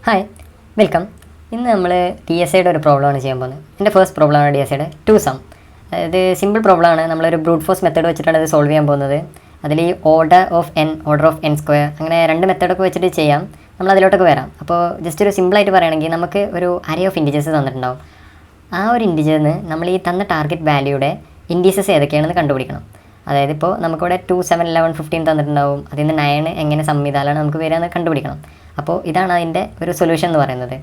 Hi welcome. ഇന്ന് നമ്മൾ T S ഐയുടെ ഒരു പ്രോബ്ലമാണ് ചെയ്യാൻ പോകുന്നത്. എൻ്റെ ഫസ്റ്റ് പ്രോബ്ലമാണ് ടി എസ് ഐയുടെ 2 സം. അതായത് സിമ്പിൾ പ്രോബ്ലമാണ്. നമ്മളൊരു ബ്രൂട്ട് ഫോഴ്സ് മെത്തേഡ് വെച്ചിട്ടാണ് ഇത് സോൾവ് ചെയ്യാൻ പോകുന്നത്. അതിൽ ഈ ഓർഡർ ഓഫ് എൻ സ്ക്വയർ അങ്ങനെ 2 മെത്തേഡൊക്കെ വെച്ചിട്ട് ചെയ്യാം. നമ്മൾ അതിലോട്ടൊക്കെ വരാം. അപ്പോൾ ജസ്റ്റ് ഒരു സിമ്പിളായിട്ട് പറയുകയാണെങ്കിൽ നമുക്ക് ഒരു അറേ ഓഫ് ഇൻഡിജേഴ്സ് തന്നിട്ടുണ്ടാവും. ആ ഒരു ഇൻഡിജറിന് നമ്മൾ ഈ തന്ന ടാർഗറ്റ് വാല്യൂയുടെ ഇൻഡീസസ് ഏതൊക്കെയാണെന്ന് കണ്ടുപിടിക്കണം. അതായത് ഇപ്പോൾ നമുക്കിവിടെ 2, 7, 11, 15 തന്നിട്ടുണ്ടാവും. അതിൽ നിന്ന് 9 എങ്ങനെ സം ചെയ്താലാണ് നമുക്ക് വരികയെന്ന് കണ്ടുപിടിക്കണം. അപ്പോൾ ഇതാണ് അതിൻ്റെ ഒരു സൊല്യൂഷൻ എന്ന് പറയുന്നത്.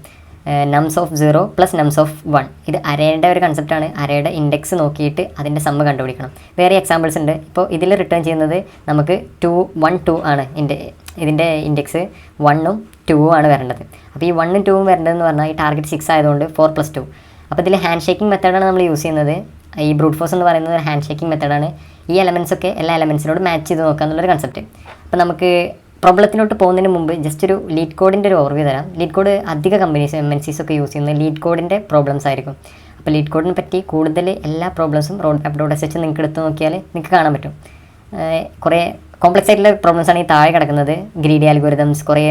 നംസ് ഓഫ് 0 പ്ലസ് നംസ് ഓഫ് 1. ഇത് അരേയുടെ ഒരു കൺസെപ്റ്റാണ്. അരേയുടെ ഇൻഡെക്സ് നോക്കിയിട്ട് അതിൻ്റെ സമ്മ് കണ്ടുപിടിക്കണം. വേറെ എക്സാമ്പിൾസ് ഉണ്ട്. ഇപ്പോൾ ഇതിൽ റിട്ടേൺ ചെയ്യുന്നത് നമുക്ക് 2, 1, 2 ആണ്. ഇതിൻ്റെ ഇൻഡെക്സ് 1ഉം 2ഉം ആണ് വരേണ്ടത്. അപ്പോൾ ഈ 1ഉം 2ഉം വരേണ്ടതെന്ന് പറഞ്ഞാൽ ഈ ടാർഗറ്റ് 6 ആയതുകൊണ്ട് 4 + 2. അപ്പോൾ ഇതിൽ ഹാൻഡ് ഷേക്കിംഗ് മെത്തേഡാണ് നമ്മൾ യൂസ് ചെയ്യുന്നത്. ഈ ബ്രൂട്ട് ഫോഴ്സ് എന്ന് പറയുന്നത് ഒരു ഹാൻഡ് ഷേക്കിംഗ് മെത്തേഡാണ്. ഈ എലമെൻറ്റ്സ് ഒക്കെ എല്ലാ എലമെൻറ്റ്സിനോട് മാച്ച് ചെയ്ത് നോക്കുക എന്നുള്ളൊരു കൺസെപ്റ്റ്. അപ്പോൾ നമുക്ക് പ്രോബ്ലത്തിലോട്ട് പോകുന്നതിന് മുമ്പ് ജസ്റ്റ് ഒരു ലീഡ് കോഡിൻ്റെ ഒരു ഓർവ്യൂ തരാം. ലീഡ് കോഡ് അധിക കമ്പനീസ് MNCs ഒക്കെ യൂസ് ചെയ്യുന്നത് ലീഡ് കോഡിൻ്റെ പ്രോബ്ലംസ് ആയിരിക്കും. അപ്പോൾ ലീഡ് കോഡിനെ പറ്റി കൂടുതൽ എല്ലാ പ്രോബ്ലംസും roadmap.sh നിങ്ങൾക്ക് എടുത്ത് നോക്കിയാൽ നിങ്ങൾക്ക് കാണാൻ പറ്റും. കുറേ കോംപ്ലക്സ് ആയിട്ടുള്ള പ്രോബ്ലംസ് ആണ് ഈ താഴെ കിടക്കുന്നത്. ഗ്രീഡി അൽഗോരിതംസ്, കുറേ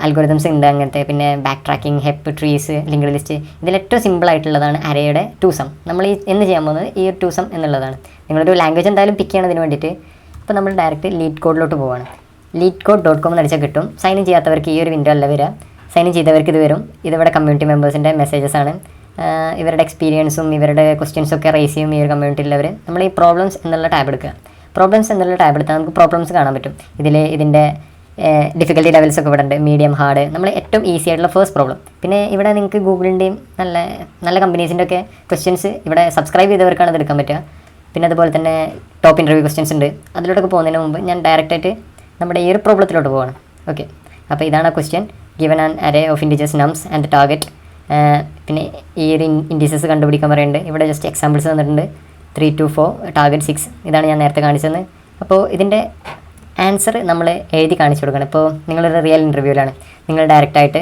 അൽഗോരിതംസ് ഉണ്ട് അങ്ങനത്തെ. പിന്നെ backtracking, heap, trees, linked list. ഇതിലേറ്റവും സിമ്പിളായിട്ടുള്ളതാണ് അരയുടെ 2 സം. നമ്മൾ ഈ എന്ന് ചെയ്യാൻ പോകുന്നത് ഈ 2 സം എന്നുള്ളതാണ്. നിങ്ങളൊരു ലാംഗ്വേജ് എന്തായാലും പിക്ക് ചെയ്യണം ഇതിന് വേണ്ടിയിട്ട്. അപ്പോൾ നമ്മൾ ഡയറക്റ്റ് ലീഡ് കോഡിലോട്ട് പോവുകയാണ്. leadcode.com എന്ന് അടിച്ചാൽ കിട്ടും. സൈൻ ഇൻ ചെയ്യാത്തവർക്ക് ഈ ഒരു വിൻഡോ അല്ല വരിക. സൈൻ ഇൻ ചെയ്തവർക്ക് ഇത് വരും. ഇതിവിടെ കമ്മ്യൂണിറ്റി മെമ്പേഴ്സിൻ്റെ മെസ്സേജസ് ആണ്. ഇവരുടെ എക്സ്പീരിയൻസും ഇവരുടെ ക്വസ്റ്റ്യൻസും ഒക്കെ റേസ് ചെയ്യും ഈ ഒരു കമ്മ്യൂണിറ്റിയിലുള്ളവർ. നമ്മൾ ഈ പ്രോബ്ലംസ് എന്നുള്ള ടാബ് എടുക്കുക. പ്രോബ്ലംസ് എന്നുള്ള ടാബ് എടുത്താൽ നമുക്ക് പ്രോബ്ലംസ് കാണാൻ പറ്റും. ഇതിൻ്റെ ഡിഫിക്കൽട്ടി ലെവൽസ് ഒക്കെ ഇവിടെ ഉണ്ട്. Medium, hard. നമ്മൾ ഏറ്റവും ഈസി ആയിട്ടുള്ള ഫസ്റ്റ് പ്രോബ്ലം. പിന്നെ ഇവിടെ നിങ്ങൾക്ക് ഗൂഗിളിൻ്റെയും നല്ല കമ്പനീസിൻ്റെ ഒക്കെ ക്വസ്റ്റ്യൻസ് ഇവിടെ സബ്സ്ക്രൈബ് ചെയ്തവർക്കാണ് ഇത് എടുക്കാൻ പറ്റുക. പിന്നെ അതുപോലെ തന്നെ ടോപ്പ് ഇൻ്റർവ്യൂ ക്വസ്റ്റ്യൻസ് ഉണ്ട്. അതിലോട്ടൊക്കെ പോകുന്നതിന് മുമ്പ് ഞാൻ ഡയറക്റ്റായിട്ട് നമ്മുടെ ഈ ഒരു പ്രോബ്ലത്തിലോട്ട് പോവാണ്. ഓക്കെ, അപ്പോൾ ഇതാണ് question. Given an array of integers നംസ് and target. പിന്നെ ഈ ഒരു ഇൻഡിസസ് കണ്ടുപിടിക്കാൻ പറയുന്നുണ്ട്. ഇവിടെ ജസ്റ്റ് എക്സാമ്പിൾസ് തന്നിട്ടുണ്ട്. 3, 2, 4, ടാർഗറ്റ് 6. ഇതാണ് ഞാൻ നേരത്തെ കാണിച്ചത്. അപ്പോൾ ഇതിൻ്റെ ആൻസർ നമ്മൾ എഴുതി കാണിച്ചു കൊടുക്കണം. ഇപ്പോൾ നിങ്ങളൊരു റിയൽ ഇൻ്റർവ്യൂവിലാണ്. നിങ്ങൾ ഡയറക്റ്റായിട്ട്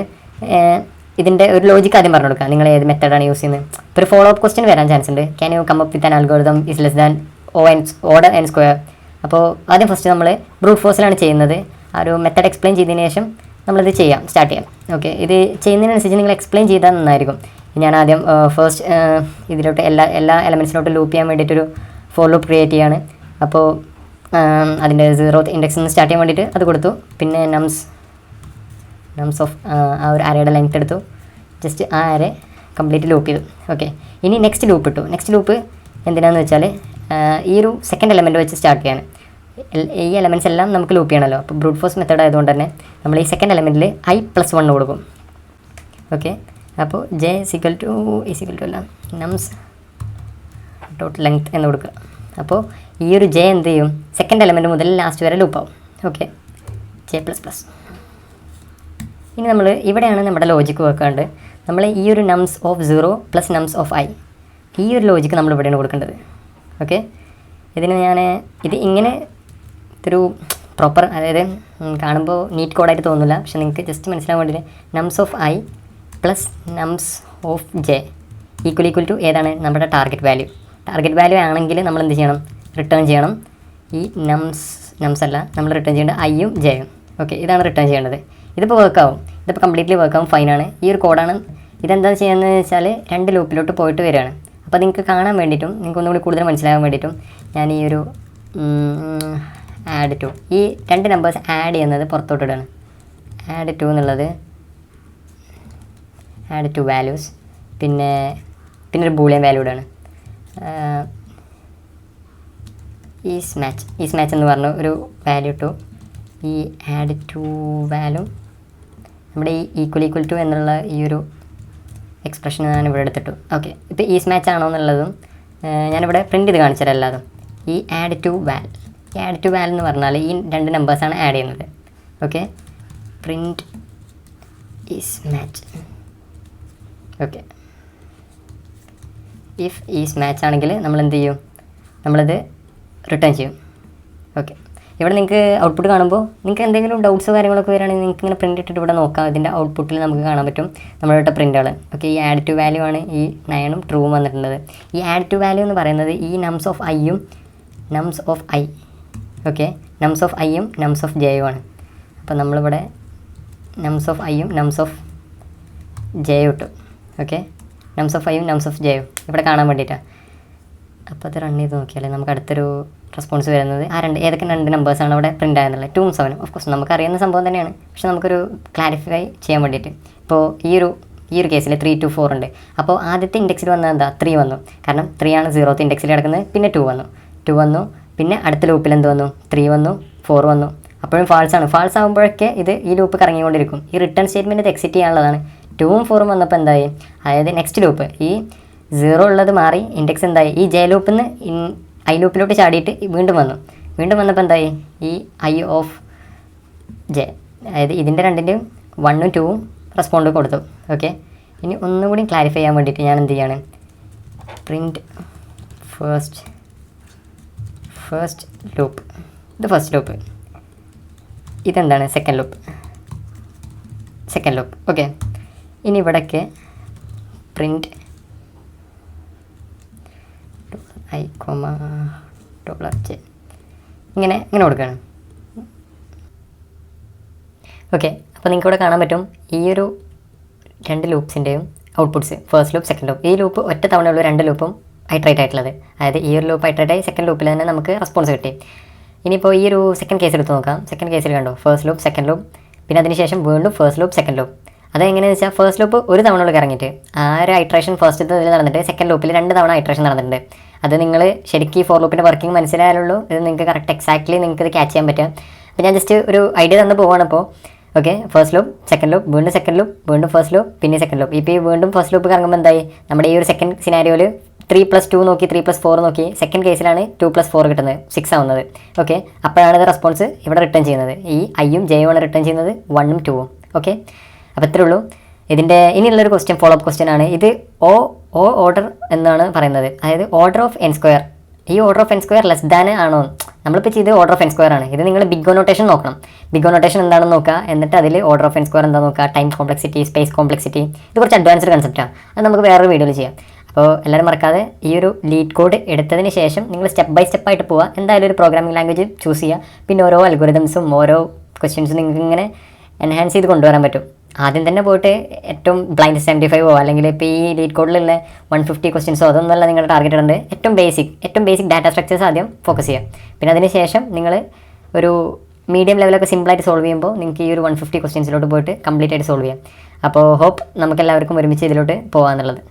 ഇതിൻ്റെ ഒരു ലോജിക്ക് ആദ്യം പറഞ്ഞു കൊടുക്കുക. നിങ്ങൾ ഏത് മെത്തേഡാണ് യൂസ് ചെയ്യുന്നത്. ഇപ്പോൾ ഒരു ഫോളോ അപ്പ് ക്വസ്റ്റ്യൻ വരാൻ ചാൻസ് ഉണ്ട്. Can you come up with an algorithm is less than order n square. അപ്പോൾ ആദ്യം ഫസ്റ്റ് നമ്മൾ ബ്രൂട്ട് ഫോഴ്സിലാണ് ചെയ്യുന്നത്. ആ ഒരു മെത്തേഡ് എക്സ്പ്ലെയിൻ ചെയ്തതിന് ശേഷം നമ്മളിത് സ്റ്റാർട്ട് ചെയ്യാം. ഓക്കെ, ഇത് ചെയ്യുന്നതിനനുസരിച്ച് നിങ്ങൾ എക്സ്പ്ലെയിൻ ചെയ്താൽ നന്നായിരിക്കും. ഞാൻ ആദ്യം ഫസ്റ്റ് ഇതിലോട്ട് എല്ലാ എലമെൻറ്റ്സിലോട്ട് ലൂപ്പ് ചെയ്യാൻ വേണ്ടിയിട്ടൊരു ഫോർ ലൂപ്പ് ക്രിയേറ്റ് ചെയ്യാണ്. അപ്പോൾ അതിൻ്റെ 0th ഇൻഡെക്സിൽ നിന്ന് സ്റ്റാർട്ട് ചെയ്യാൻ വേണ്ടിയിട്ട് അത് കൊടുത്തു. പിന്നെ നംസ് ഓഫ് ആ ഒരു അരയുടെ ലെങ്ത് എടുത്തു. ജസ്റ്റ് ആ അര കംപ്ലീറ്റ് ലൂപ്പ് ചെയ്തു. ഓക്കെ, ഇനി നെക്സ്റ്റ് ലൂപ്പ് ഇട്ടു. നെക്സ്റ്റ് ലൂപ്പ് എന്തിനാണെന്ന് വെച്ചാൽ ഈ ഒരു സെക്കൻഡ് എലമെൻറ്റ് വെച്ച് സ്റ്റാർട്ട് ചെയ്യാണ്. ഈ എലമെൻറ്റ്സ് എല്ലാം നമുക്ക് ലൂപ്പ് ചെയ്യണമല്ലോ. അപ്പോൾ ബ്രൂട്ട് ഫോഴ്സ് മെത്തേഡ് ആയതുകൊണ്ട് തന്നെ നമ്മൾ ഈ സെക്കൻഡ് എലമെൻറ്റിൽ i+1 കൊടുക്കും. ഓക്കെ, അപ്പോൾ j = അല്ല നംസ് ഡോട്ട് ലെങ്ത് എന്ന് കൊടുക്കുക. അപ്പോൾ ഈ ഒരു j എന്ത് ചെയ്യും, സെക്കൻഡ് എലമെൻറ്റ് മുതൽ ലാസ്റ്റ് വരെ ലൂപ്പാവും. Okay, j++. ഇനി നമ്മൾ ഇവിടെയാണ് നമ്മുടെ ലോജിക്ക് വെക്കാണ്ട്. നമ്മൾ ഈ ഒരു nums of 0 plus nums of i, ഈ ഒരു ലോജിക്ക് നമ്മൾ ഇവിടെയാണ് കൊടുക്കേണ്ടത്. ഓക്കെ, ഇതിന് ഇത് ഇങ്ങനെ ഒരു പ്രോപ്പർ, അതായത് കാണുമ്പോൾ നീറ്റ് കോഡായിട്ട് തോന്നില്ല, പക്ഷെ നിങ്ങൾക്ക് ജസ്റ്റ് മനസ്സിലാകാൻ വേണ്ടിയിട്ട് nums of i plus nums of j equal to ഏതാണ്, നമ്മുടെ ടാർഗറ്റ് വാല്യൂ ആണെങ്കിൽ നമ്മൾ എന്ത് ചെയ്യണം, റിട്ടേൺ ചെയ്യണം. ഈ നംസ് അല്ല, നമ്മൾ റിട്ടേൺ ചെയ്യേണ്ടത് iയും jയും. ഓക്കെ, ഇതാണ് റിട്ടേൺ ചെയ്യേണ്ടത്. ഇതിപ്പോൾ വർക്കാവും, ഇതിപ്പോൾ കംപ്ലീറ്റ്ലി വർക്കാവും, ഫൈനാണ്. ഈ ഒരു കോഡാണ്. ഇതെന്താ ചെയ്യുന്നത് വെച്ചാൽ 2 ലൂപ്പിലോട്ട് പോയിട്ട് വരികയാണ്. അപ്പോൾ നിങ്ങൾക്ക് കാണാൻ വേണ്ടിയിട്ടും നിങ്ങൾക്ക് ഒന്നുകൂടി കൂടുതൽ മനസ്സിലാകാൻ വേണ്ടിയിട്ടും ഞാൻ ഈ ഒരു ആഡ് ടു, ഈ 2 നമ്പേഴ്സ് ആഡ് ചെയ്യുന്നത് പുറത്തോട്ടിടാണ്. ആഡ് ടു എന്നുള്ളത് ആഡ് ടു വാല്യൂസ്, പിന്നെ ഒരു ബൂളിയൻ വാല്യൂ ഇടാണ്. ഈസ് മാച്ച് എന്ന് പറഞ്ഞ ഒരു വാല്യൂ ടു ഈ ആഡ് ടു വാല്യൂ നമ്മുടെ ഈ ഈക്വൽ ടു എന്നുള്ള ഈ ഒരു എക്സ്പ്രഷൻ ഞാൻ ഇവിടെ എടുത്തിട്ടു. ഓക്കെ, ഇപ്പോൾ ഈസ് മാച്ച് ആണോ എന്നുള്ളതും ഞാനിവിടെ പ്രിൻറ്റ് ചെയ്ത് കാണിച്ചുതരാം എല്ലാതും. ഈ ആഡ് ടു വാൽ എന്ന് പറഞ്ഞാൽ ഈ 2 നമ്പേഴ്സാണ് ആഡ് ചെയ്യുന്നത്. Okay, print is match. Okay, if is match ആണെങ്കിൽ നമ്മൾ എന്ത് ചെയ്യും, നമ്മളിത് റിട്ടേൺ ചെയ്യും. ഓക്കെ, ഇവിടെ നിങ്ങൾക്ക് ഔട്ട്പുട്ട് കാണുമ്പോൾ നിങ്ങൾക്ക് എന്തെങ്കിലും ഡൗട്ട്സോ കാര്യങ്ങളൊക്കെ വരികയാണെങ്കിൽ നിങ്ങൾക്ക് ഇങ്ങനെ പ്രിൻ്റ് ഇട്ടിട്ട് ഇവിടെ നോക്കാം. ഇതിൻ്റെ ഔട്ട്പുട്ടിൽ നമുക്ക് കാണാൻ പറ്റും നമ്മളിട്ട പ്രിൻ്റുകൾ. ഓക്കെ, ഈ ആഡ് ടു വാല്യൂ ആണ് ഈ 9ഉം ട്രൂവും വന്നിട്ടുള്ളത്. ഈ ആഡ് ടു വാല്യൂ എന്ന് പറയുന്നത് ഈ നംസ് ഓഫ് iയും nums of i. Okay, nums of iയും നംസ് ഓഫ് jയും ആണ്. അപ്പോൾ നമ്മളിവിടെ നംസ് ഓഫ് iയും നംസ് ഓഫ് ജെ കിട്ടും. ഓക്കെ, നംസ് ഓഫ് ഐയും നംസ് ഓഫ് ജെയും ഇവിടെ കാണാൻ വേണ്ടിയിട്ടാണ്. അപ്പോൾ അത് റൺ ചെയ്ത് നോക്കിയാൽ നമുക്ക് അടുത്തൊരു റെസ്പോൺസ് വരുന്നത് ഏതൊക്കെ രണ്ട് നമ്പേഴ്സാണ് അവിടെ പ്രിൻ്റ് ആയെന്നുള്ളത്. 2 7. ഓഫ് കോഴ്സ് നമുക്കറിയുന്ന സംഭവം തന്നെയാണ്, പക്ഷെ നമുക്കൊരു ക്ലാരിഫൈ ചെയ്യാൻ വേണ്ടിയിട്ട്. ഇപ്പോൾ ഈ ഒരു കേസിൽ 3 2 4 ഉണ്ട്. അപ്പോൾ ആദ്യത്തെ ഇൻഡെക്സിൽ വന്നത് എന്താ? 3 വന്നു, കാരണം 3 ആണ് 0th ഇൻഡെക്സിൽ കിടക്കുന്നത്. പിന്നെ 2 വന്നു, പിന്നെ അടുത്ത ലൂപ്പിൽ എന്ത് വന്നു? 3 വന്നു, 4 വന്നു. അപ്പോഴും ഫാൾസ് ആണ്. ഫാൾസ് ആകുമ്പോഴൊക്കെ ഈ ലൂപ്പ് കറങ്ങിക്കൊണ്ടിരിക്കും. ഈ റിട്ടേൺ സ്റ്റേറ്റ്മെൻറ്റ് ഇത് എക്സിറ്റ് ചെയ്യാനുള്ളതാണ്. 2ഉം 4ഉം വന്നപ്പോൾ എന്തായി? അതായത് നെക്സ്റ്റ് ലൂപ്പ് ഈ 0 ഉള്ളത് മാറി ഇൻഡെക്സ് എന്തായി? ഈ ജെ ലൂപ്പിൽ നിന്ന് ഐ ലൂപ്പിലോട്ട് ചാടിയിട്ട് വീണ്ടും വന്നപ്പോൾ എന്തായി? ഈ ഐ ഓഫ് ജെ, അതായത് ഇതിൻ്റെ രണ്ടിൻ്റെയും 1ഉം 2ഉം റെസ്പോണ്ട് കൊടുത്തു. ഓക്കെ, ഇനി ഒന്നുകൂടി ക്ലാരിഫൈ ചെയ്യാൻ വേണ്ടിയിട്ട് ഞാൻ എന്ത് ചെയ്യാണ്? Print first loop. ഇത് ഫസ്റ്റ് ലൂപ്പ്, ഇതെന്താണ്? Second loop. ഓക്കെ, ഇനി ഇവിടേക്ക് പ്രിൻറ്റ് ഐ $J ഇങ്ങനെ കൊടുക്കുകയാണ്. ഓക്കെ, അപ്പോൾ നിങ്ങൾക്ക് ഇവിടെ കാണാൻ പറ്റും ഈ ഒരു 2 ലൂപ്സിൻ്റെയും outputs, first loop, second loop. ഈ ലൂപ്പ് ഒറ്റ തവണയുള്ള 2 ലൂപ്പും ഐട്രേറ്റ് ആയിട്ടുള്ളത്. അതായത് ഈ ഒരു ലൂപ്പ് ഐട്രേറ്റ് ആയി സെക്കൻഡ് ലൂപ്പിൽ തന്നെ നമുക്ക് റെസ്പോൺസ് കിട്ടി. ഇനിയിപ്പോൾ ഈ ഒരു സെക്കൻഡ് കേസിൽ എടുത്ത് നോക്കാം. സെക്കൻഡ് കേസിൽ കണ്ടോ, ഫസ്റ്റ് ലൂപ്പ്, സെക്കൻഡ് ലൂപ്പ്, പിന്നെ അതിനുശേഷം വീണ്ടും ഫസ്റ്റ് ലൂപ്പ്, സെക്കൻഡ് ലൂപ്പ്. അതെങ്ങനെയാണെന്ന് വെച്ചാൽ ഫസ്റ്റ് ലൂപ്പ് ഒരു തവണ ഇറങ്ങിയിട്ട് ആ ഒരു ഐട്രേഷൻ ഫസ്റ്റ് ഇതിൽ നടന്നിട്ട് സെക്കൻഡ് ലൂപ്പിൽ 2 തവണ ഐട്രേഷൻ നടന്നിട്ടുണ്ട്. അത് നിങ്ങൾ ശരിക്കും ഈ ഫോർ ലൂപ്പിൻ്റെ വർക്കിംഗ് മനസ്സിലായാലുള്ളൂ ഇത് നിങ്ങൾക്ക് കറക്റ്റ് എക്സാക്ട്ലി നിങ്ങൾക്ക് ഇത് ക്യാച്ച് ചെയ്യാൻ പറ്റുക. അപ്പോൾ ഞാൻ ജസ്റ്റ് ഒരു ഐഡിയ തന്ന് പോവാണ്. അപ്പോൾ okay, first loop, second loop, വീണ്ടും സെക്കൻഡ് ലൂപ്പ്, വീണ്ടും ഫസ്റ്റ് ലൂപ്പ്, പിന്നെ സെക്കൻഡ് ലൂപ്പ്. ഇപ്പോൾ ഈ വീണ്ടും ഫസ്റ്റ് ലൂപ്പ് കറങ്ങുമ്പോൾ എന്തായി? നമ്മുടെ ഈ ഒരു സെക്കൻഡ് സിനാരിയോയിൽ 3 + 2 നോക്കി, 3 + 4 നോക്കി. സെക്കൻഡ് കേസിലാണ് 2 + 4 കിട്ടുന്നത്, 6 ആവുന്നത്. ഓക്കെ, അപ്പോഴാണ് ഇത് റെസ്പോൺസ് ഇവിടെ റിട്ടേൺ ചെയ്യുന്നത്. ഈ ഐയും ജെയും ആണ് റിട്ടേൺ ചെയ്യുന്നത്, 1ഉം 2ഉം. ഓക്കെ, അപ്പോൾ ഇത്രേ ഉള്ളൂ. ഇതിൻ്റെ ഇനിയുള്ളൊരു ക്വസ്റ്റ്യൻ, ഫോളോ അപ്പ് ക്വസ്റ്റ്യൻ ആണ്. ഇത് ഓ ഓർഡർ എന്നാണ് പറയുന്നത്. അതായത് ഓർഡർ ഓഫ് n². ഈ order of n² less than ആണോ? നമ്മളിപ്പോൾ ചെയ്ത് ഓർഡർ ഓഫ് n² ആണ്. ഇത് നിങ്ങൾ ബിഗ് നൊട്ടേഷൻ നോക്കണം. ബിഗ് നൊട്ടേഷൻ എന്താണെന്ന് നോക്കുക, എന്നിട്ട് അതിൽ ഓർഡർ ഓഫ് n² എന്താണെന്ന് നോക്കുക. ടൈം കോംപ്ലക്സിറ്റി, സ്പേസ് കോംപ്ലക്സിറ്റി, ഇത് കുറച്ച് അഡ്വാൻസ്ഡ് കൺസെപ്റ്റാണ്. അത് നമുക്ക് വേറൊരു വീഡിയോയിൽ ചെയ്യാം. അപ്പോൾ എല്ലാവരും മറക്കാതെ ഈ ഒരു ലീഡ് കോഡ് എടുത്തതിന് ശേഷം നിങ്ങൾ സ്റ്റെപ്പ് ബൈ സ്റ്റെപ്പ് ആയിട്ട് പോവുക. എന്തായാലും ഒരു പ്രോഗ്രാമിംഗ് ലാംഗ്വേജ് ചൂസ് ചെയ്യുക. പിന്നെ ഓരോ അൽഗോരിതംസും ഓരോ ക്വസ്റ്റ്യൻസും നിങ്ങൾക്ക് ഇങ്ങനെ എൻഹാൻസ് ചെയ്ത് കൊണ്ടുവരാൻ പറ്റും. ആദ്യം തന്നെ പോയിട്ട് ഏറ്റവും ബ്ലൈൻഡ് 75 അല്ലെങ്കിൽ ഇപ്പോൾ ഈ ലീഡ് കോഡിലുള്ള 150 ക്വസ്റ്റ്യൻസോ അതൊന്നുമല്ല നിങ്ങളുടെ ടാർഗറ്റ് ഇടുന്നത്. ഏറ്റവും ബേസിക് ഡാറ്റ സ്ട്രക്ചേഴ്സ് ആദ്യം ഫോക്കസ് ചെയ്യാം. പിന്നെ അതിന് ശേഷം നിങ്ങൾ ഒരു മീഡിയം ലെവലൊക്കെ സിമ്പിളായിട്ട് സോൾവ് ചെയ്യുമ്പോൾ നിങ്ങൾക്ക് ഈ ഒരു 150 ക്വസ്റ്റ്യൻസിലോട്ട് പോയിട്ട് കംപ്ലീറ്റ് ആയിട്ട് സോൾവ് ചെയ്യാം. അപ്പോൾ ഹോപ്പ് നമുക്കെല്ലാവർക്കും ഒരുമിച്ച് ഇതിലോട്ട് പോകാമെന്നുള്ളത്.